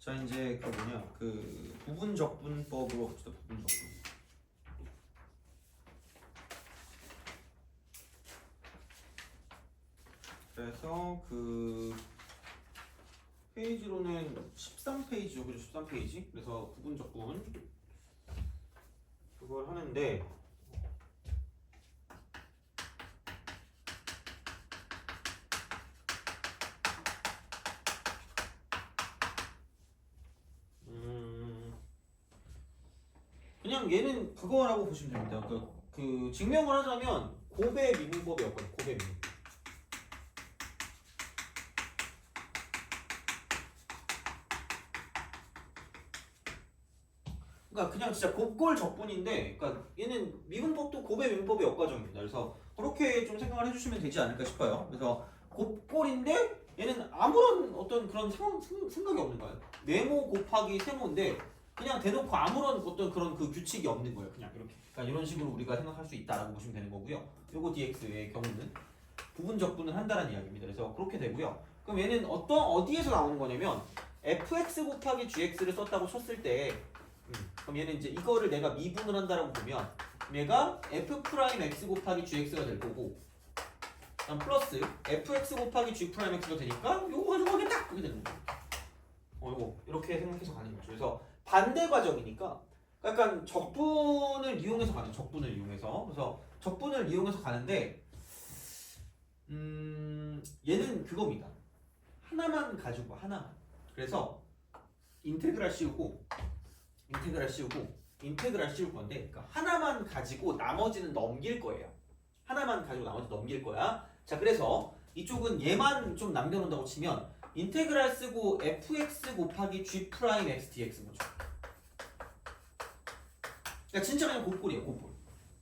자 이제 그 뭐냐 그 부분적분법으로 갑시다. 부분적분. 그래서 그 페이지로는 13페이지죠, 그죠? 13페이지. 그래서 부분적분 그걸 하는데 그냥 얘는 그거라고 보시면 됩니다. 그 증명을 하자면 고배 미분법이었거든요. 고배 미분. 그러니까 그냥 진짜 곱골 적분인데, 그러니까 얘는 미분법도 고배 미분법의 역과정입니다. 그래서 그렇게 좀 생각을 해주시면 되지 않을까 싶어요. 그래서 곱골인데 얘는 아무런 어떤 그런 생각이 없는 거예요. 네모 곱하기 세모인데 그냥 대놓고 아무런 어떤 그런 그 규칙이 없는 거예요. 그냥 이렇게. 그러니까 이런 식으로 우리가 생각할 수 있다라고 보시면 되는 거고요. 요거 dx의 경우는 부분 적분을 한다는 이야기입니다. 그래서 그렇게 되고요. 그럼 얘는 어디에서 나오는 거냐면 fx 곱하기 gx를 썼다고 쳤을 때 그럼 얘는 이제 이거를 내가 미분을 한다라고 보면 얘가 f 프라임 x 곱하기 gx가 될 거고, 그다음 플러스 fx 곱하기 g 프라임 x가 되니까 요거 가지고 하겠다 이렇게 되는 거예요. 요거 이렇게 생각해서 가는 거죠. 그래서 반대 과정이니까 약간 적분을 이용해서 가는, 적분을 이용해서. 그래서 적분을 이용해서 가는데 얘는 그겁니다. 하나만 가지고 하나만. 그래서 인테그랄 씌우고 인테그랄 씌울 건데, 그러니까 하나만 가지고 나머지는 넘길 거예요. 하나만 가지고 나머지 넘길 거야. 자, 그래서 이쪽은 얘만 좀 남겨놓는다고 치면 인테그랄 쓰고 fx 곱하기 g 프라임 x dx인 거죠. 그러니까 진짜 그냥 곱골이에요.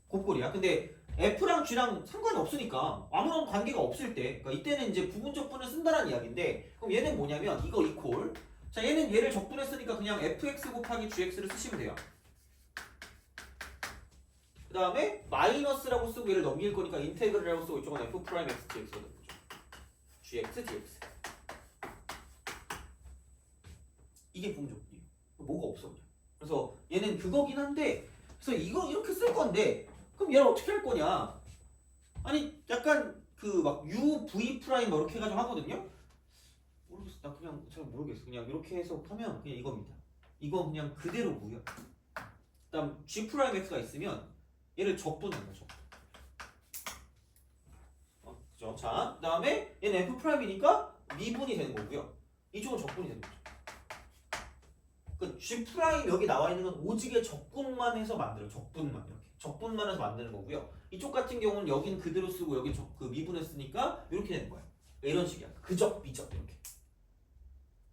곱골이야. 근데 f랑 g랑 상관이 없으니까 아무런 관계가 없을 때, 그러니까 이때는 이제 부분적분을 쓴다는 이야기인데, 그럼 얘는 뭐냐면 이거 이퀄. 자, 얘는 얘를 적분했으니까 그냥 fx 곱하기 gx를 쓰시면 돼요. 그 다음에 마이너스라고 쓰고 얘를 넘길 거니까 인테그랄이라고 쓰고 이쪽은 f 프라임 x dx가 되는 거죠. gx dx. 이게 부분적분이에요. 뭐가 없어 그냥. 그래서 얘는 그거긴 한데, 그래서 이거 이렇게 쓸 건데, 그럼 얘를 어떻게 할 거냐? 아니 약간 그 막 u v 프라임 뭐 이렇게 해가지고 하거든요. 모르겠어. 나 그냥 잘 모르겠어. 그냥 이렇게 해서 하면 그냥 이겁니다. 이건 그냥 그대로고요. 그다음 g 프라임 x가 있으면 얘를 적분하는 거죠. 그죠? 자, 그다음에 얘는 f 프라임이니까 미분이 되는 거고요. 이쪽은 적분이 되는 거죠. 그 g 프라임 여기 나와 있는 건 오직에 적분만 해서 만들어요. 적분만 이렇게. 적분만 해서 만드는 거고요. 이쪽 같은 경우는 여긴 그대로 쓰고 여긴 그 미분했으니까 이렇게 되는 거예요. 이런 식이야. 그적, 미적 이렇게.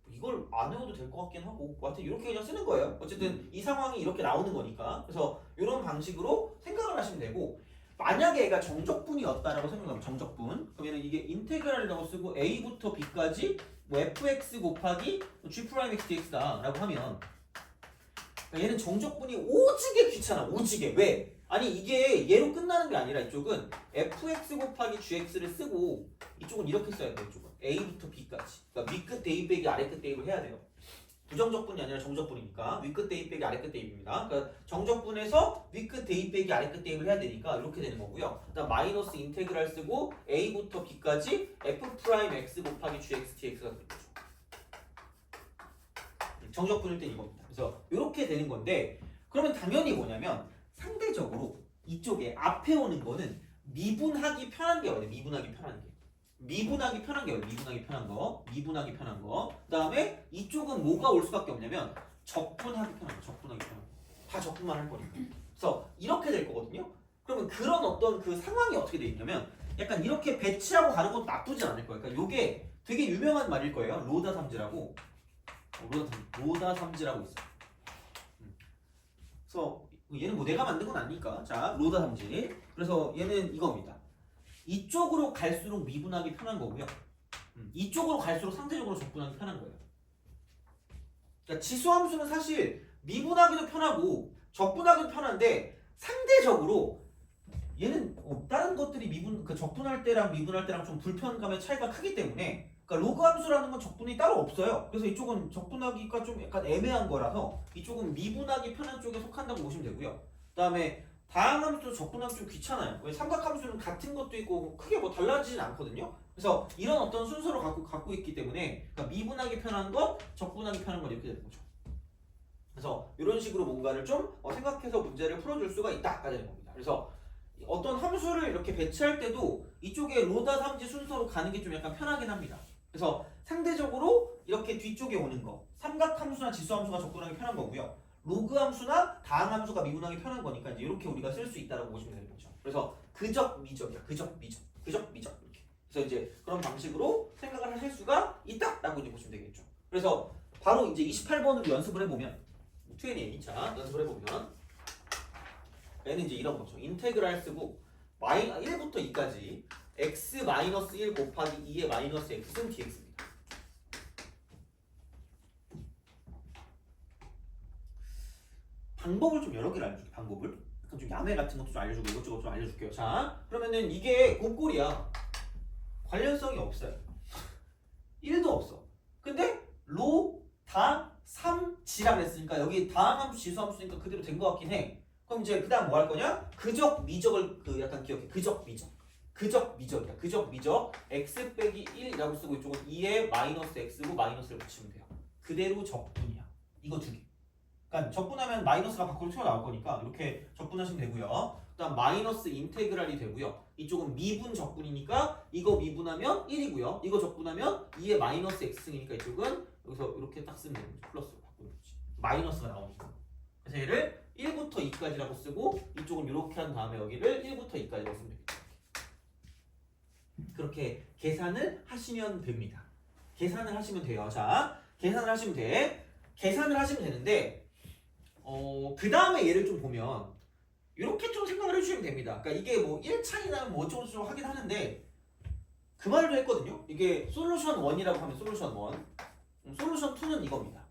이걸 안 외워도 될 것 같긴 하고, 하여튼 이렇게 그냥 쓰는 거예요. 어쨌든 이 상황이 이렇게 나오는 거니까. 그래서 이런 방식으로 생각을 하시면 되고, 만약에 얘가 정적분이었다라고 생각하면 정적분, 그러면 이게 인테그랄이라고 쓰고 a부터 b까지 뭐 fx 곱하기 g 프라임 x dx다라고 하면, 그러니까 얘는 정적분이 오지게 귀찮아. 오지게. 왜? 아니 이게 얘로 끝나는 게 아니라 이쪽은 fx 곱하기 gx를 쓰고 이쪽은 이렇게 써야 돼요. 이쪽은 a부터 b까지. 그러니까 위끝 대입 빼기 아래끝 대입을 해야 돼요. 부정적분이 아니라 정적분이니까 위끝 대입 빼기 아래끝 대입입니다. 그러니까 정적분에서 위끝 대입 빼기 아래끝 대입을 해야 되니까 이렇게 되는 거고요. 그다음 마이너스 인테그랄 쓰고 a부터 b까지 f 프라임 x 곱하기 gx dx가 되는 거죠. 정적분일 땐 이겁니다. 그래서 이렇게 되는 건데, 그러면 당연히 뭐냐면 상대적으로 이쪽에 앞에 오는 거는 미분하기 편한 게 어디야? 미분하기 편한 게. 미분하기 편한 게 어디야? 미분하기 편한 거. 그 다음에 이쪽은 뭐가 올 수밖에 없냐면 적분하기 편한 거. 적분하기 편한 거. 다 적분만 할 거니까. 그래서 이렇게 될 거거든요. 그러면 그런 어떤 그 상황이 어떻게 돼 있냐면 약간 이렇게 배치하고 가는 것도 나쁘진 않을 거예요. 그러니까 이게 되게 유명한 말일 거예요. 로다 삼지라고. 로다 삼지라고 있어요. 그래서 얘는 뭐 내가 만든 건 아니니까. 자, 로다 삼지. 그래서 얘는 이겁니다. 이쪽으로 갈수록 미분하기 편한 거고요. 이쪽으로 갈수록 상대적으로 적분하기 편한 거예요. 그러니까 지수함수는 사실 미분하기도 편하고 적분하기도 편한데 상대적으로 얘는 다른 것들이 그 적분할 때랑 미분할 때랑 좀 불편감의 차이가 크기 때문에 그러니까 로그 함수라는 건 적분이 따로 없어요. 그래서 이쪽은 적분하기가 좀 약간 애매한 거라서 이쪽은 미분하기 편한 쪽에 속한다고 보시면 되고요. 그 다음에 다항함수도 적분하기 좀 귀찮아요. 왜 삼각함수는 같은 것도 있고 크게 뭐 달라지진 않거든요. 그래서 이런 어떤 순서를 갖고 있기 때문에 그러니까 미분하기 편한 것, 적분하기 편한 것 이렇게 되는 거죠. 그래서 이런 식으로 뭔가를 좀 생각해서 문제를 풀어줄 수가 있다가 되는 겁니다. 그래서 어떤 함수를 이렇게 배치할 때도 이쪽에 로다 삼지 순서로 가는 게 좀 약간 편하긴 합니다. 그래서 상대적으로 이렇게 뒤쪽에 오는 거 삼각함수나 지수함수가 적분하기 편한 거고요. 로그 함수나 다항함수가 미분하기 편한 거니까 이제 이렇게 우리가 쓸 수 있다라고 보시면 되는 거죠. 그래서 그적 미적이야. 그적 미적. 그적 미적 이렇게. 그래서 이제 그런 방식으로 생각을 하실 수가 있다라고 이제 보시면 되겠죠. 그래서 바로 이제 28번으로 연습을 해보면 Q&A 자 연습을 해보면 얘는 이제 이런 거죠. 인테그랄 쓰고 1부터 2까지 x-1 곱하기 2의 마이너스 x는 dx입니다. 방법을 좀 여러 개를 알려줄게요. 방법을. 약간 좀 야매 같은 것도 좀 알려주고 이것저것 좀 알려줄게요. 자, 그러면은 이게 곱골이야. 관련성이 없어요. 1도 없어. 근데 로, 다, 3, 지라 그랬으니까 여기 다항함수, 지수함수니까 그대로 된 것 같긴 해. 그럼 이제 그 다음 뭐 할 거냐? 그적, 미적을 약간 기억해. 그적, 미적. 그적, 미적이야. 그적, 미적. x 빼기 1이라고 쓰고 이쪽은 2에 마이너스 x고 마이너스를 붙이면 돼요. 그대로 적분이야. 이거 두 개. 그러니까 적분하면 마이너스가 밖으로 튀어나올 거니까 이렇게 적분하시면 되고요. 그다음 마이너스 인테그랄이 되고요. 이쪽은 미분 적분이니까 이거 미분하면 1이고요. 이거 적분하면 2의 마이너스 x승이니까 이쪽은 여기서 이렇게 딱 쓰면 되는 거죠. 플러스로 바꾸는 거지. 마이너스가 나오니까. 그래서 얘를 1부터 2까지라고 쓰고 이쪽은 이렇게 한 다음에 여기를 1부터 2까지라고 쓰면 되겠죠. 그렇게 계산을 하시면 됩니다. 계산을 하시면 돼요. 자, 계산을 하시면 돼. 계산을 하시면 되는데 그 다음에 얘를 좀 보면 이렇게 좀 생각을 해주시면 됩니다. 그러니까 이게 뭐 1차이나 뭐 어쩌고저쩌고 하긴 하는데 그 말도 했거든요. 이게 솔루션 1이라고 하면 솔루션 1 솔루션 2는 이겁니다.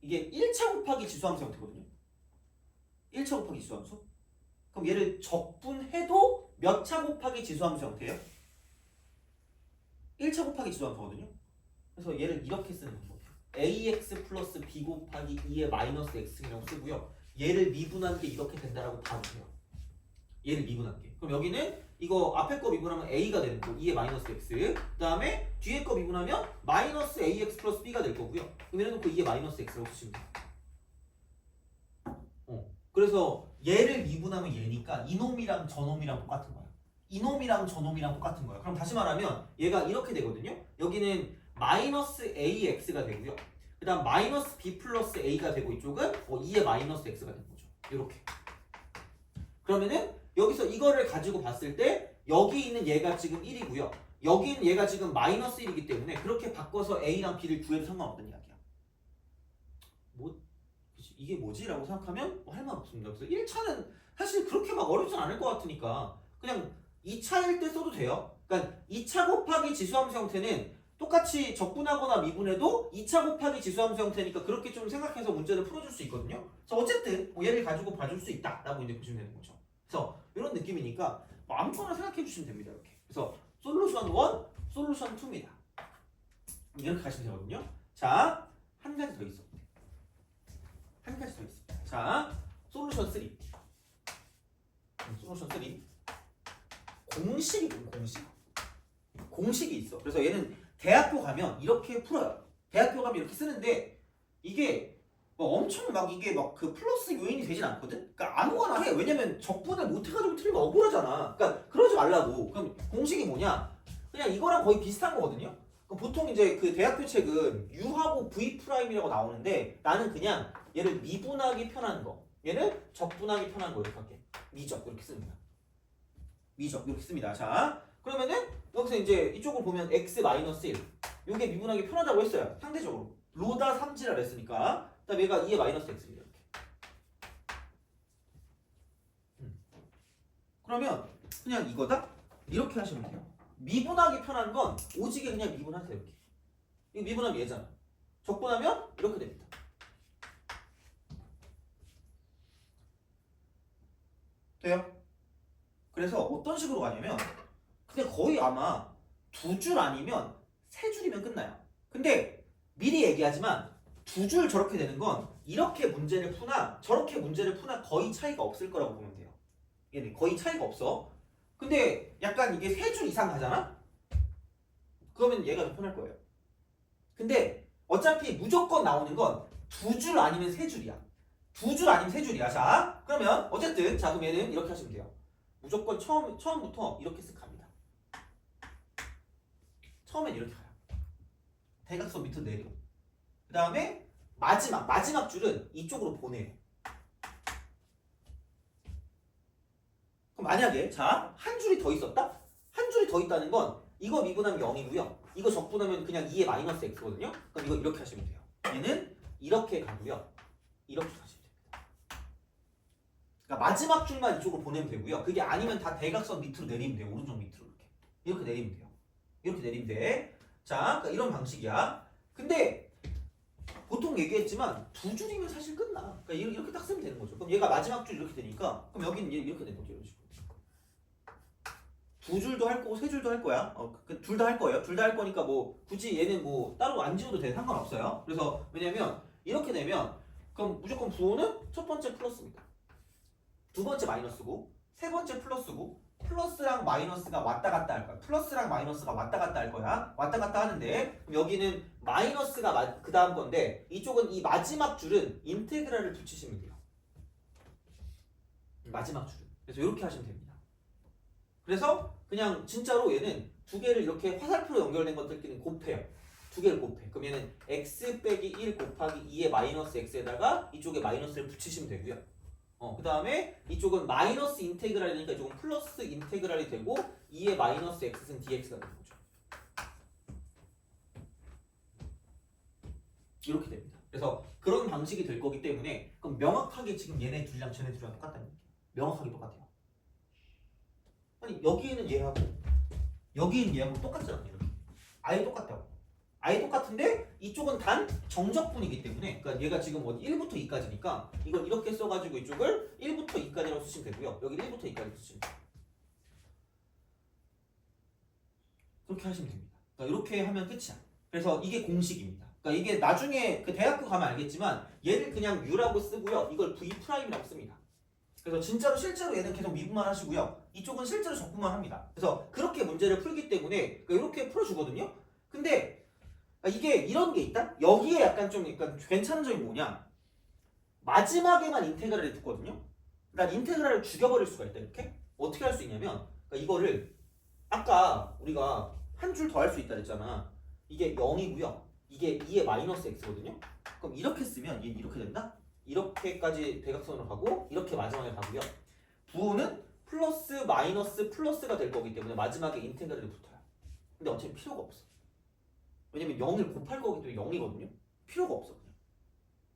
이게 1차 곱하기 지수함수 형태거든요. 1차 곱하기 지수함수. 그럼 얘를 적분해도 몇 차 곱하기 지수함수 형태예요? 1차 곱하기 지수함수거든요. 그래서 얘를 이렇게 쓰는 거죠. ax 플러스 b 곱하기 2의 마이너스 x이라고 쓰고요. 얘를 미분한 게 이렇게 된다라고 봐주세요. 얘를 미분한 게. 그럼 여기는 이거 앞에 거 미분하면 a가 되는 거고 2의 마이너스 x. 그 다음에 뒤에 거 미분하면 마이너스 ax 플러스 b가 될 거고요. 그럼 얘를 놓고 2의 마이너스 x라고 쓰시면 돼요. 그래서 얘를 미분하면 얘니까 이놈이랑 저놈이랑 똑같은 거야. 이놈이랑 저놈이랑 똑같은 거야. 그럼 다시 말하면 얘가 이렇게 되거든요. 여기는 마이너스 ax가 되고요. 그 다음 마이너스 b 플러스 a가 되고 이쪽은 2의 마이너스 x가 되는 거죠. 이렇게. 그러면은 여기서 이거를 가지고 봤을 때 여기 있는 얘가 지금 1이고요. 여기 있는 얘가 지금 마이너스 1이기 때문에 그렇게 바꿔서 a랑 b를 구해도 상관없는 이야기야. 이게 뭐지? 라고 생각하면 할 말 없습니다. 그래서 1차는 사실 그렇게 막 어렵진 않을 것 같으니까 그냥 2차일 때 써도 돼요. 그러니까 2차 곱하기 지수함수 형태는 똑같이 적분하거나 미분해도 2차 곱하기 지수함수 형태니까 그렇게 좀 생각해서 문제를 풀어줄 수 있거든요. 그래서 어쨌든 뭐 얘를 가지고 봐줄 수 있다라고 이제 보시면 되는 거죠. 그래서 이런 느낌이니까 뭐 아무거나 생각해 주시면 됩니다. 이렇게. 그래서 솔루션 1, 솔루션 2입니다. 이렇게 가시면 되거든요. 자, 한 가지 더 있어. 한 가지 더 있습니다. 자, 솔루션 3. 솔루션 3. 공식이 공식이 있어. 그래서 얘는 대학교 가면 이렇게 풀어요. 대학교 가면 이렇게 쓰는데 이게 뭐 엄청 막 이게 막 그 플러스 요인이 되진 않거든. 그러니까 아무거나 해. 왜냐면 적분을 못 해가지고 틀리면 억울하잖아. 그러니까 그러지 말라고. 그럼 공식이 뭐냐? 그냥 이거랑 거의 비슷한 거거든요. 보통 이제 그 대학교 책은 U하고 V 프라임이라고 나오는데 나는 그냥 얘를 미분하기 편한 거, 얘를 적분하기 편한 거 이렇게 할게. 미적 이렇게 씁니다. 미적 이렇게 씁니다. 자, 그러면은 여기서 이제 이쪽을 보면 x-1 이게 미분하기 편하다고 했어요. 상대적으로 로다 3지라 했으니까 그다음에 얘가 2의 마이너스 x입니다. 이렇게. 그러면 그냥 이거다 이렇게 하시면 돼요. 미분하기 편한 건 오지게 그냥 미분하세요. 이렇게. 이거 미분하면 얘잖아. 적분하면 이렇게 됩니다. 돼요? 그래서 어떤 식으로 가냐면 근데 거의 아마 두 줄 아니면 세 줄이면 끝나요. 근데 미리 얘기하지만 두 줄 저렇게 되는 건 이렇게 문제를 푸나 저렇게 문제를 푸나 거의 차이가 없을 거라고 보면 돼요. 얘는 거의 차이가 없어. 근데 약간 이게 세 줄 이상 가잖아? 그러면 얘가 더 편할 거예요. 근데 어차피 무조건 나오는 건 두 줄 아니면 세 줄이야. 두 줄 아니면 세 줄이야. 자, 그러면 어쨌든 자 그럼 얘는 이렇게 하시면 돼요. 무조건 처음부터 이렇게 쓱 갑니다. 처음엔 이렇게 가요. 대각선 밑으로 내려. 그 다음에 마지막 줄은 이쪽으로 보내요. 그럼 만약에 자 한 줄이 더 있었다? 한 줄이 더 있다는 건 이거 미분하면 0이고요. 이거 적분하면 그냥 2의 마이너스 x거든요. 그럼 이거 이렇게 하시면 돼요. 얘는 이렇게 가고요. 이렇게 가시면 됩니다. 그러니까 마지막 줄만 이쪽으로 보내면 되고요. 그게 아니면 다 대각선 밑으로 내리면 돼요. 오른쪽 밑으로 이렇게 내리면 돼요. 이렇게 내리면 돼. 자, 그러니까 이런 방식이야. 근데 보통 얘기했지만 두 줄이면 사실 끝나. 그러니까 이렇게 딱 쓰면 되는 거죠. 그럼 얘가 마지막 줄 이렇게 되니까 그럼 여기는 이렇게 되는 거죠. 이런 식으로. 두 줄도 할 거고 세 줄도 할 거야. 둘 다 할 거예요. 둘 다 할 거니까 뭐 굳이 얘는 뭐 따로 안 지워도 돼. 상관없어요. 그래서 왜냐면 이렇게 되면 그럼 무조건 부호는 첫 번째 플러스입니다. 두 번째 마이너스고 세 번째 플러스고 플러스랑 마이너스가 왔다 갔다 할 거야. 플러스랑 마이너스가 왔다 갔다 할 거야. 왔다 갔다 하는데 그럼 여기는 마이너스가 그 다음 건데 이쪽은 이 마지막 줄은 인테그랄을 붙이시면 돼요. 마지막 줄은. 그래서 이렇게 하시면 됩니다. 그래서 그냥 진짜로 얘는 두 개를 이렇게 화살표로 연결된 것들끼리 곱해요. 두 개를 곱해. 그럼 얘는 x 빼기 1 곱하기 2의 마이너스 x에다가 이쪽에 마이너스를 붙이시면 되고요. 그 다음에 이쪽은 마이너스 인테그랄이니까 이쪽은 플러스 인테그랄이 되고 2의 마이너스 x는 dx가 되는 거죠. 이렇게 됩니다. 그래서 그런 방식이 될 거기 때문에 그럼 명확하게 지금 얘네 둘이랑 쟤네 둘이랑 똑같다는 얘기예요. 명확하게 똑같아요. 아니 여기에는 얘하고 여기는 얘하고 똑같잖아. 이렇게. 아예 똑같다고. 아예 똑같은데 이쪽은 단 정적분이기 때문에 그러니까 얘가 지금 어디 1부터 2까지니까 이걸 이렇게 써가지고 이쪽을 1부터 2까지라고 쓰시면 되고요. 여기를 1부터 2까지 쓰시면 돼요. 그렇게 하시면 됩니다. 그러니까 이렇게 하면 끝이야. 그래서 이게 공식입니다. 그러니까 이게 나중에 그 대학교 가면 알겠지만 얘를 그냥 U라고 쓰고요. 이걸 V'이라고 씁니다. 그래서 진짜로 실제로 얘는 계속 미분만 하시고요. 이쪽은 실제로 적분만 합니다. 그래서 그렇게 문제를 풀기 때문에 이렇게 풀어주거든요. 근데 이게 이런 게 있다? 여기에 약간 좀 괜찮은 점이 뭐냐? 마지막에만 인테그랄이 붙거든요. 난 인테그랄을 죽여버릴 수가 있다. 이렇게 어떻게 할 수 있냐면 이거를 아까 우리가 한 줄 더 할 수 있다 그랬잖아. 이게 0이고요. 이게 2의 마이너스 x거든요. 그럼 이렇게 쓰면 얘 이렇게 된다? 이렇게까지 대각선으로 가고 이렇게 마지막에 가고요. 부호는 플러스 마이너스 플러스가 될 거기 때문에 마지막에 인테그랄이 붙어요. 근데 어차피 필요가 없어. 왜냐면 0을 곱할 거기 때문에 0이거든요. 필요가 없어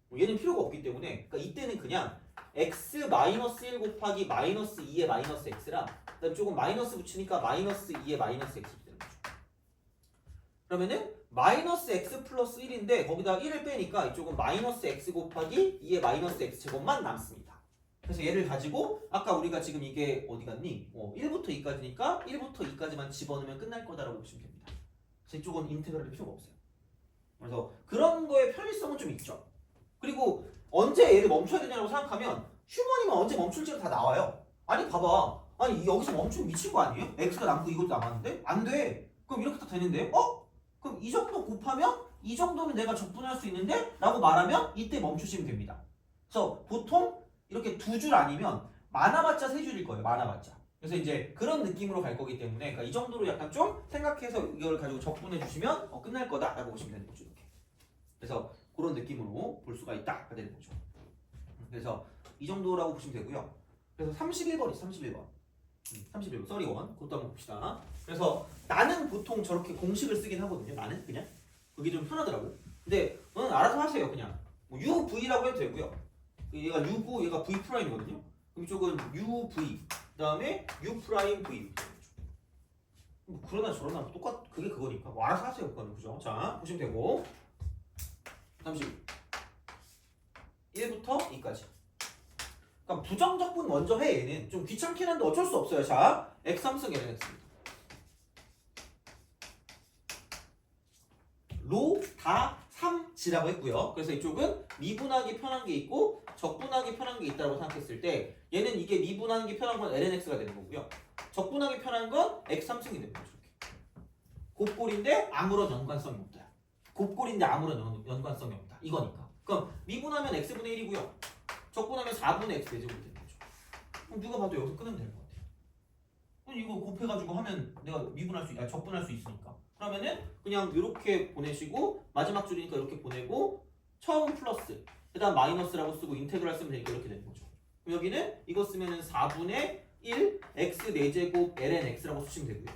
그냥. 얘는 필요가 없기 때문에 그러니까 이때는 그냥 x 마이너스 1 곱하기 마이너스 2의 마이너스 x랑 그다음에 조금 마이너스 붙이니까 마이너스 2의 마이너스 x 되는 거죠. 그러면은 마이너스 x 플러스 1인데 거기다 1을 빼니까 이쪽은 마이너스 x 곱하기 2의 마이너스 x 제곱만 남습니다. 그래서 얘를 가지고 아까 우리가 지금 이게 어디 갔니? 1부터 2까지니까 1부터 2까지만 집어넣으면 끝날 거다라고 보시면 됩니다. 그래서 이쪽은 인테그랄이 필요가 없어요. 그래서 그런 거에 편의성은 좀 있죠. 그리고 언제 얘를 멈춰야 되냐고 생각하면 휴먼이면 언제 멈출지가 다 나와요. 아니 봐봐. 아니 여기서 멈추면 미칠 거 아니에요? x가 남고 이것도 남았는데? 안 돼. 그럼 이렇게 딱 되는데 그럼 이 정도 곱하면 이 정도면 내가 적분할 수 있는데? 라고 말하면 이때 멈추시면 됩니다. 그래서 보통 이렇게 두 줄 아니면 많아봤자 세 줄일 거예요. 많아봤자. 그래서 이제 그런 느낌으로 갈 거기 때문에 그러니까 이 정도로 약간 좀 생각해서 이걸 가지고 적분해 주시면 끝날 거다라고 보시면 되는 거죠. 이렇게. 그래서 그런 느낌으로 볼 수가 있다가 되는 거죠. 그래서 이 정도라고 보시면 되고요. 그래서 31번이 31번. 31번, 31. 그것도 한번 봅시다. 그래서 나는 보통 저렇게 공식을 쓰긴 하거든요. 나는 그냥 그게 좀 편하더라고. 근데 너는 알아서 하세요. 그냥 뭐 UV라고 해도 되고요. 얘가 U고 얘가 V 프라임이거든요. 그럼 이쪽은 UV 그다음에 U 프라임 V. 뭐 그러나 저러나 똑같 그게 그거니까 뭐 알아서 하세요. 그거는 그죠? 자 보시면 되고 31부터 2까지. 그럼 부정적분 먼저 해. 얘는 좀 귀찮긴 한데 어쩔 수 없어요. 자 x 함수 계량했습니다. G라고 했고요. 그래서 이쪽은 미분하기 편한 게 있고 적분하기 편한 게 있다고 생각했을 때 얘는 이게 미분하기 편한 건 lnx가 되는 거고요. 적분하기 편한 건 x3승이 되는 거죠. 곱골인데 아무런 연관성이 없다. 곱골인데 아무런 연관성이 없다. 이거니까. 그럼 미분하면 x분의 1이고요. 적분하면 4분의 x 제곱이 되는 거죠. 그럼 누가 봐도 여기서 끊으면 될 것 같아요. 그럼 이거 곱해가지고 하면 내가 적분할 수 있으니까. 그러면은 그냥 이렇게 보내시고 마지막 줄이니까 이렇게 보내고 처음 플러스 그다음 마이너스라고 쓰고 인테그랄 쓰면 되니까 이렇게 되는 거죠. 그럼 여기는 이거 쓰면은 4분의 1 x 4제곱 ln x라고 쓰시면 되고요.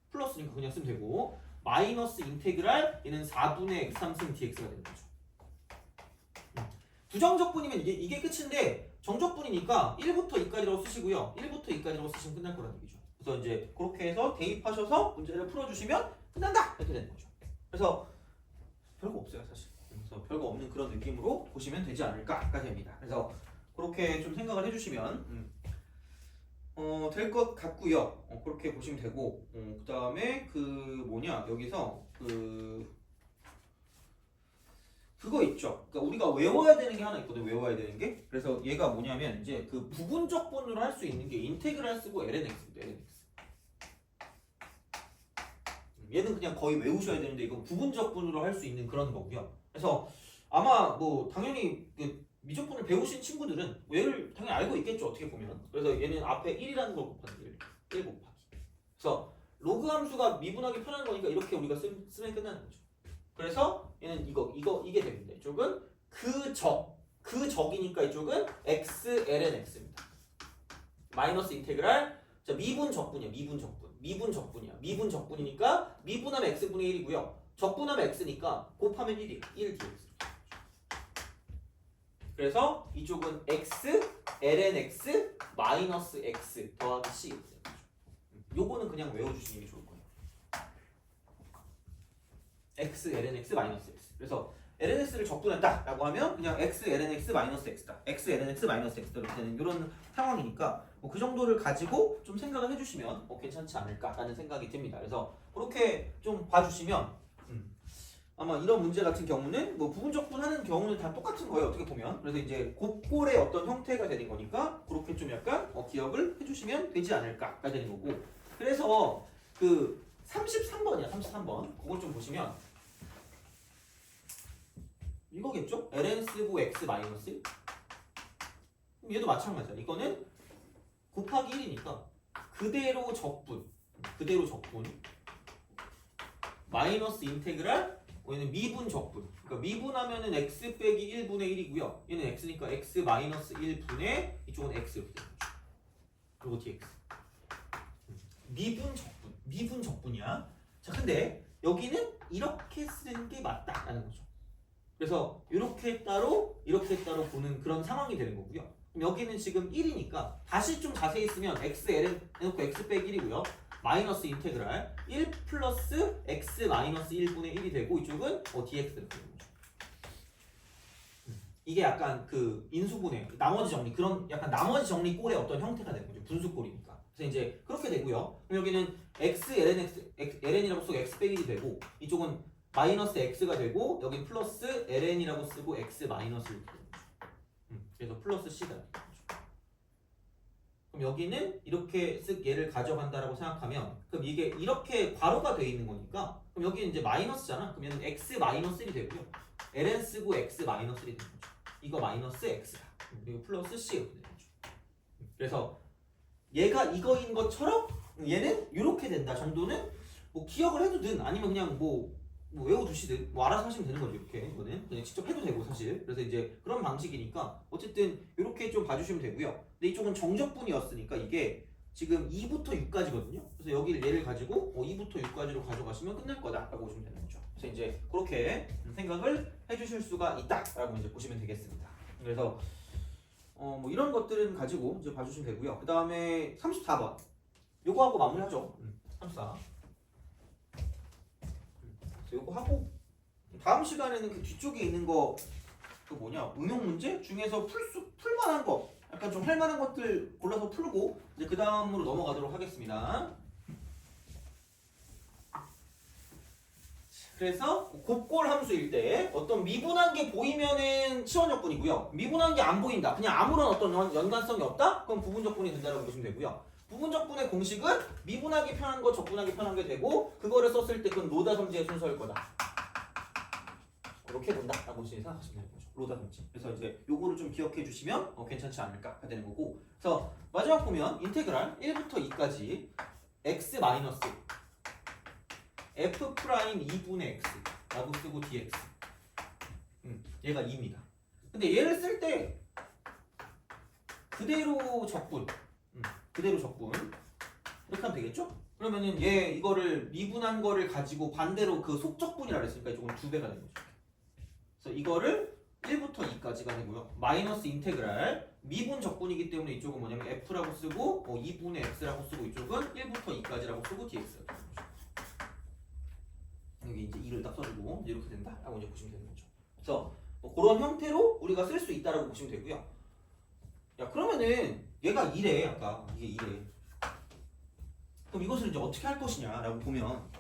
플러스니까 그냥 쓰면 되고 마이너스 인테그랄 얘는 4분의 x3승 dx가 되는 거죠. 부정적분이면 이게 끝인데 정적분이니까 1부터 2까지라고 쓰시고요. 1부터 2까지라고 쓰시면 끝날 거라는 얘기죠. 그래서 이제 그렇게 해서 대입하셔서 문제를 풀어주시면 끝난다! 이렇게 되는 거죠. 그래서 별거 없어요 사실. 그래서 별거 없는 그런 느낌으로 보시면 되지 않을까까지 합니다. 그래서 그렇게 좀 생각을 해주시면 될 것 같고요. 그렇게 보시면 되고 그 다음에 여기서 그거 있죠. 그러니까 우리가 외워야 되는 게 하나 있거든. 외워야 되는 게. 그래서 얘가 뭐냐면 이제 그 부분적분으로 할 수 있는 게 인테그랄 쓰고 lnx입니다. lnx. 얘는 그냥 거의 외우셔야 되는데 이건 부분적분으로 할 수 있는 그런 거고요. 그래서 아마 뭐 당연히 미적분을 배우신 친구들은 얘를 당연히 알고 있겠죠. 어떻게 보면. 그래서 얘는 앞에 1이라는 걸 곱하는 1 곱하기. 그래서 로그 함수가 미분하기 편한 거니까 이렇게 우리가 쓰면 끝나는 거죠. 그래서 얘는 이게 됩니다. 이쪽은 그 적이니까 이쪽은 x ln x입니다. 마이너스 인테그랄 자 미분 적분이야. 미분 적분이니까 미분하면 x분의 1이고요. 적분하면 x니까 곱하면 1이에요. 1 dx. 그래서 이쪽은 x ln x 마이너스 x 더하기 c. 요거는 그냥 외워주시는 게 좋을 거예요. x ln x 마이너스 x. 그래서 ln x를 적분한다 라고 하면 그냥 x ln x 마이너스 x다. x ln x 마이너스 x다 이렇게 되는 이런 상황이니까 그 정도를 가지고 좀 생각을 해주시면 괜찮지 않을까라는 생각이 듭니다. 그래서 그렇게 좀 봐주시면 아마 이런 문제 같은 경우는 뭐 부분적분하는 경우는 다 똑같은 거예요. 어떻게 보면. 그래서 이제 곱골의 어떤 형태가 되는 거니까 그렇게 좀 약간 기억을 해주시면 되지 않을까가 되는 거고. 그래서 33번이야. 33번. 그걸 좀 보시면 이거겠죠? ln 쓰고 x 마이너스. 그럼 얘도 마찬가지야. 이거는 곱하기 1이니까 그대로 적분 마이너스 인테그랄 얘는 미분 적분. 그러니까 미분하면은 x 빼기 1분의 1이고요. 얘는 x니까 x 마이너스 1분의 이쪽은 x 이렇게 되는 거죠. 그리고 dx. 미분 적분이야. 자, 근데 여기는 이렇게 쓰는 게 맞다라는 거죠. 그래서 이렇게 따로 보는 그런 상황이 되는 거고요. 그럼 여기는 지금 1이니까 다시 좀 자세히 쓰면 x ln 해놓고 x 빼기 1이고요. 마이너스 인테그랄 1 플러스 x 마이너스 1분의 1이 되고 이쪽은 dx 이렇게 되는 거죠. 이게 약간 인수분해 나머지 정리 그런 약간 나머지 정리 꼴의 어떤 형태가 되는 거죠. 분수꼴이니까. 그래서 이제 그렇게 되고요. 그럼 여기는 x ln이라고 쓰고 x 빼기 1이 되고 이쪽은 마이너스 x가 되고 여기 플러스 ln이라고 쓰고 x 마이너스 이렇게 되는 거죠. 그래서 플러스 c가 되는 거죠. 그럼 여기는 이렇게 얘를 가져간다라고 생각하면 그럼 이게 이렇게 괄호가 되어 있는 거니까 그럼 여기는 이제 마이너스잖아. 그러면 x 마이너스 1이 되고요. ln 쓰고 x 마이너스 1이 되는 거죠. 이거 마이너스 x다. 그리고 플러스 c 이렇게 되는 거죠. 그래서 얘가 이거인 것처럼 얘는 이렇게 된다 정도는 뭐 기억을 해두든 아니면 그냥 뭐 외워두시든 뭐 알아서 하시면 되는 거죠. 이렇게 이거는 그냥 직접 해도 되고 사실. 그래서 이제 그런 방식이니까 어쨌든 이렇게 좀 봐주시면 되고요. 근데 이쪽은 정적분이었으니까 이게 지금 2부터 6까지거든요. 그래서 여기를 얘를 가지고 2부터 6까지로 가져가시면 끝날 거다라고 보시면 되는 거죠. 그래서 이제 그렇게 생각을 해주실 수가 있다라고 이제 보시면 되겠습니다. 그래서 뭐 이런 것들은 가지고 이제 봐주시면 되고요. 그 다음에 34번 요거 하고 마무리하죠. 34. 요거 하고 다음 시간에는 그 뒤쪽에 있는 거 응용 문제 중에서 풀만한 거 약간 좀 할만한 것들 골라서 풀고 이제 그 다음으로 넘어가도록 하겠습니다. 그래서 곱골 함수일 때 어떤 미분한 게 보이면은 치원적분이고요. 미분한 게 안 보인다. 그냥 아무런 어떤 연관성이 없다? 그럼 부분적분이 된다고 보시면 되고요. 부분적분의 공식은 미분하기 편한 거, 적분하기 편한 게 되고 그거를 썼을 때 그건 로다 섬지의 순서일 거다. 이렇게 본다라고 생각하시면 되는 거죠. 로다 섬지. 그래서 이제 요거를 좀 기억해 주시면 괜찮지 않을까 되는 거고. 그래서 마지막 보면 인테그랄 1부터 2까지 x 마이너스 f 프라임 2분의 x라고 쓰고 dx. 얘가 2입니다. 근데 얘를 쓸 때 그대로 적분, 그대로 적분 이렇게 하면 되겠죠? 그러면은 얘 이거를 미분한 거를 가지고 반대로 그 속적분이라 그랬으니까 이쪽은 2배가 되는 거죠. 그래서 이거를 1부터 2까지가 되고요. 마이너스 인테그랄 미분 적분이기 때문에 이쪽은 뭐냐면 f라고 쓰고 2분의 x라고 쓰고 이쪽은 1부터 2까지라고 쓰고 dx가 되는 거죠. 여기 이제 2를 딱 써주고 이렇게 된다라고 이제 보시면 되는 거죠. 그래서 그런 형태로 우리가 쓸 수 있다라고 보시면 되고요. 야 그러면은 얘가 이래 아까 이게 이래. 그럼 이것을 이제 어떻게 할 것이냐라고 보면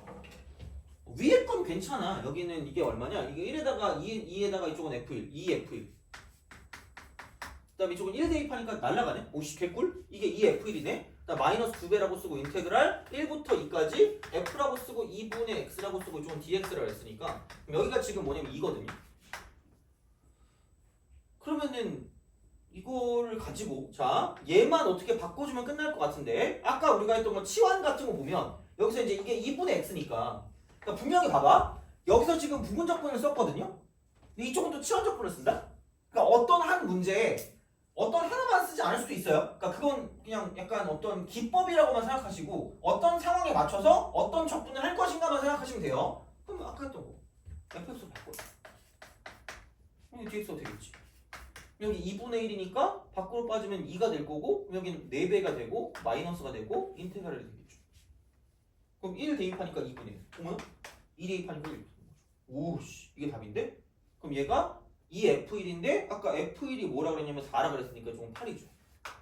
위에 건 괜찮아. 여기는 이게 얼마냐? 이게 1에다가 2에다가 이쪽은 F1, 2F1. 그다음에 이쪽은 1 대입하니까 날라가네. 오씨 개꿀. 이게 2F1이네. 그다음 마이너스 2배라고 쓰고 인테그랄 1부터 2까지 F라고 쓰고 2분의 X라고 쓰고 이쪽은 DX라고 했으니까 그럼 여기가 지금 뭐냐면 2거든요. 그러면은 이거를 가지고 자 얘만 어떻게 바꿔주면 끝날 것 같은데 아까 우리가 했던 거 치환 같은 거 보면 여기서 이제 이게 2분의 x니까 그러니까 분명히 봐봐 여기서 지금 부분적분을 썼거든요. 근데 이쪽은 또 치환적분을 쓴다. 그러니까 어떤 한 문제에 어떤 하나만 쓰지 않을 수도 있어요. 그러니까 그건 그냥 약간 어떤 기법이라고만 생각하시고 어떤 상황에 맞춰서 어떤 적분을 할 것인가만 생각하시면 돼요. 그럼 아까 했던 거 fx로 바꿔. 여기 dx가 되겠지. 여기 2분의 1이니까 밖으로 빠지면 2가 될 거고 여기는 4배가 되고 마이너스가 되고 인테그랄이 되겠죠. 그럼 1 대입하니까 2분의 1. 그러면 2 대입하니까 1 되는 거죠. 오씨 이게 답인데? 그럼 얘가 2F1인데 아까 F1이 뭐라 그랬냐면 4라 그랬으니까 조금 8이죠.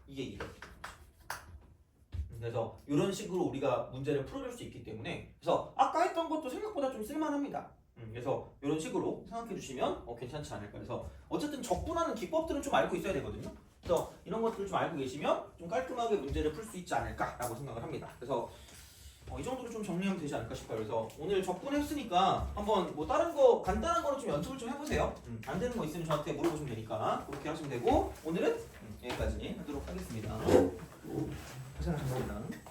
이게 2가 되는 거죠. 그래서 이런 식으로 우리가 문제를 풀어줄 수 있기 때문에 그래서 아까 했던 것도 생각보다 좀 쓸만합니다. 그래서 이런 식으로 생각해 주시면 괜찮지 않을까. 그래서 어쨌든 적분하는 기법들은 좀 알고 있어야 되거든요. 그래서 이런 것들을 좀 알고 계시면 좀 깔끔하게 문제를 풀 수 있지 않을까라고 생각을 합니다. 그래서 이 정도로 좀 정리하면 되지 않을까 싶어요. 그래서 오늘 적분했으니까 한번 뭐 다른 거 간단한 거는 좀 연습을 좀 해보세요. 안 되는 거 있으면 저한테 물어보시면 되니까 그렇게 하시면 되고 오늘은 여기까지 하도록 하겠습니다. 고생하셨습니다.